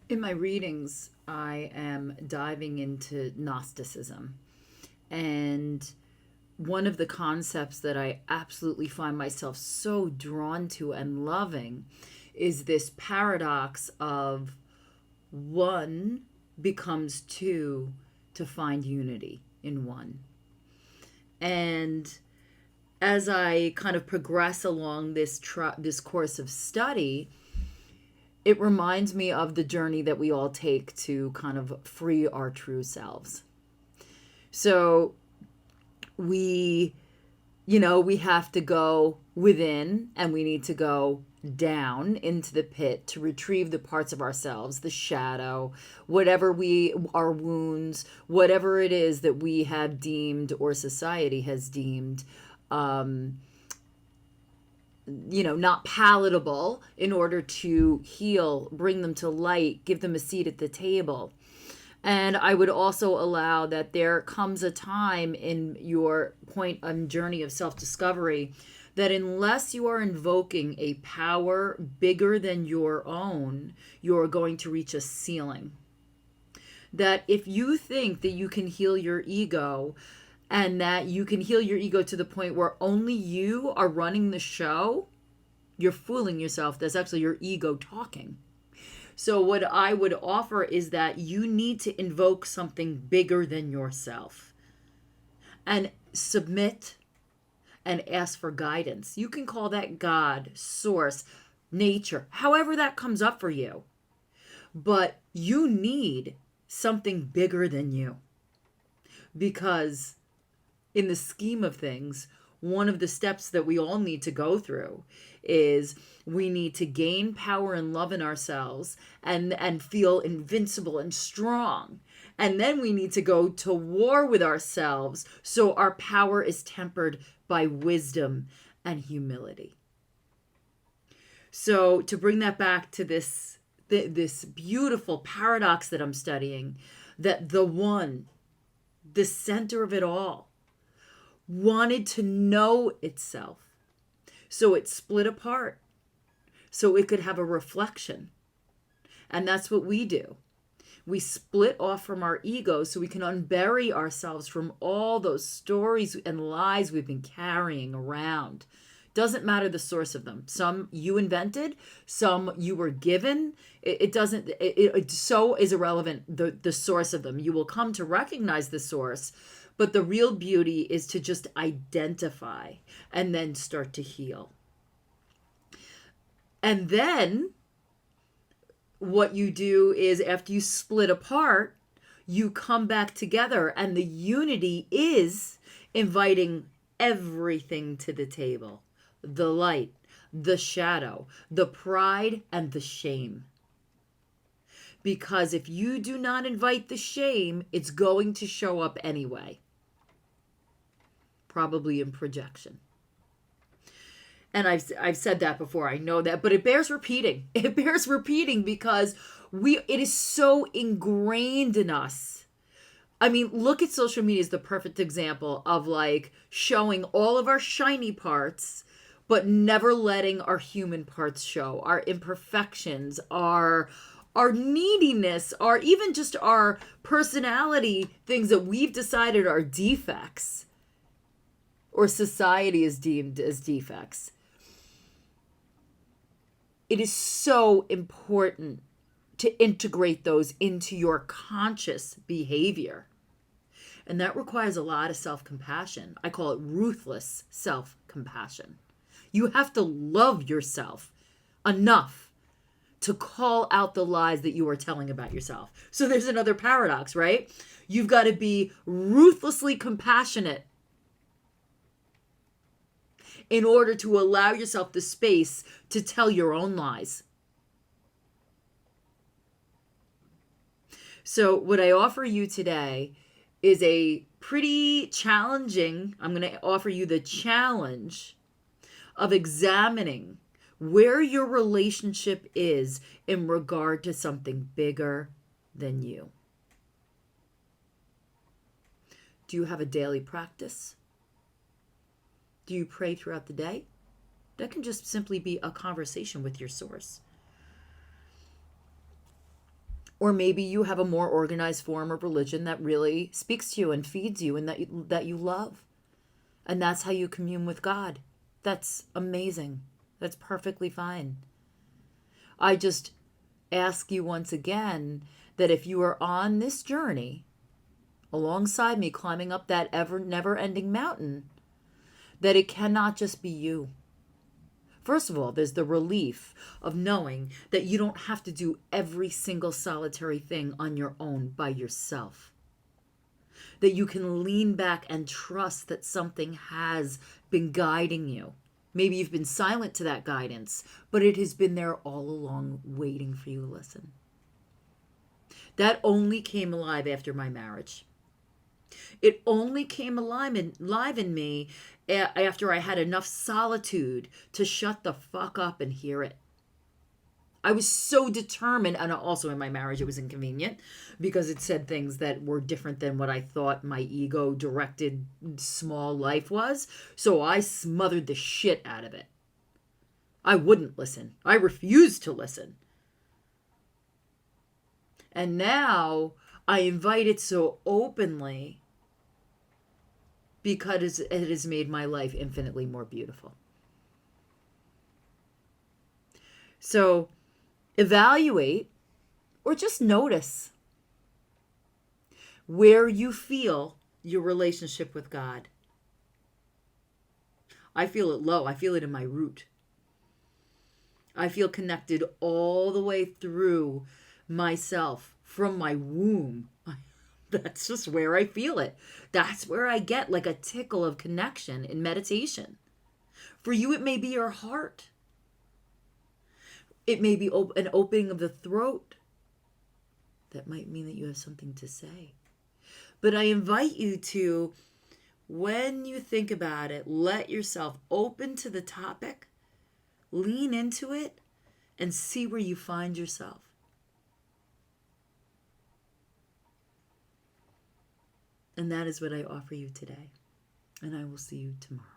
In my readings, I am diving into Gnosticism. And one of the concepts that I absolutely find myself so drawn to and loving is this paradox of one becomes two to find unity in one. And as I kind of progress along this course of study, it reminds me of the journey that we all take to kind of free our true selves. So we, we have to go within and we need to go down into the pit to retrieve the parts of ourselves, the shadow, our wounds, whatever it is that we have deemed or society has deemed um, not palatable, in order to heal, bring them to light, give them a seat at the table. And I would also allow that there comes a time in your point and journey of self discovery that unless you are invoking a power bigger than your own, you're going to reach a ceiling. That if you think that you can heal your ego, and that you can heal your ego to the point where only you are running the show, you're fooling yourself. That's actually your ego talking. So, what I would offer is that you need to invoke something bigger than yourself and submit and ask for guidance. You can call that God, source, nature, however that comes up for you. But you need something bigger than you, because in the scheme of things, one of the steps that we all need to go through is we need to gain power and love in ourselves and feel invincible and strong. And then we need to go to war with ourselves so our power is tempered by wisdom and humility. So to bring that back to this beautiful paradox that I'm studying, that the one, the center of it all, wanted to know itself. So it split apart so it could have a reflection. And that's what we do. We split off from our ego so we can unbury ourselves from all those stories and lies we've been carrying around. Doesn't matter the source of them. Some you invented, some you were given. It so is irrelevant, the source of them. You will come to recognize the source, but the real beauty is to just identify and then start to heal. And then what you do is, after you split apart, you come back together, and the unity is inviting everything to the table: the light, the shadow, the pride, and the shame. Because if you do not invite the shame, it's going to show up anyway, probably in projection. And I've said that before, I know that, but it bears repeating. It bears repeating because it is so ingrained in us. I mean, look at social media as the perfect example of like showing all of our shiny parts, but never letting our human parts show, our imperfections, our neediness, or even just our personality, things that we've decided are defects or society is deemed as defects. It is so important to integrate those into your conscious behavior. And that requires a lot of self-compassion. I call it ruthless self-compassion. You have to love yourself enough to call out the lies that you are telling about yourself. So there's another paradox, right? You've got to be ruthlessly compassionate in order to allow yourself the space to tell your own lies. So what I offer you today is a pretty challenging, I'm going to offer you the challenge of examining where your relationship is in regard to something bigger than you. Do you have a daily practice? Do you pray throughout the day? That can just simply be a conversation with your source. Or maybe you have a more organized form of religion that really speaks to you and feeds you and that you love. And that's how you commune with God. That's amazing. That's perfectly fine. I just ask you once again that if you are on this journey alongside me climbing up that never-ending mountain, that it cannot just be you. First of all, there's the relief of knowing that you don't have to do every single solitary thing on your own by yourself. That you can lean back and trust that something has been guiding you. Maybe you've been silent to that guidance, but it has been there all along waiting for you to listen. That only came alive after my marriage. It only came alive in me after I had enough solitude to shut the fuck up and hear it. I was so determined, and also in my marriage it was inconvenient because it said things that were different than what I thought my ego-directed small life was. So I smothered the shit out of it. I wouldn't listen. I refused to listen. And now I invite it so openly because it has made my life infinitely more beautiful. So evaluate or just notice where you feel your relationship with God. I feel it low. I feel it in my root. I feel connected all the way through myself from my womb. That's just where I feel it. That's where I get like a tickle of connection in meditation. For you, it may be your heart. It may be an opening of the throat. That might mean that you have something to say. But I invite you to, when you think about it, let yourself open to the topic, lean into it, and see where you find yourself. And that is what I offer you today. And I will see you tomorrow.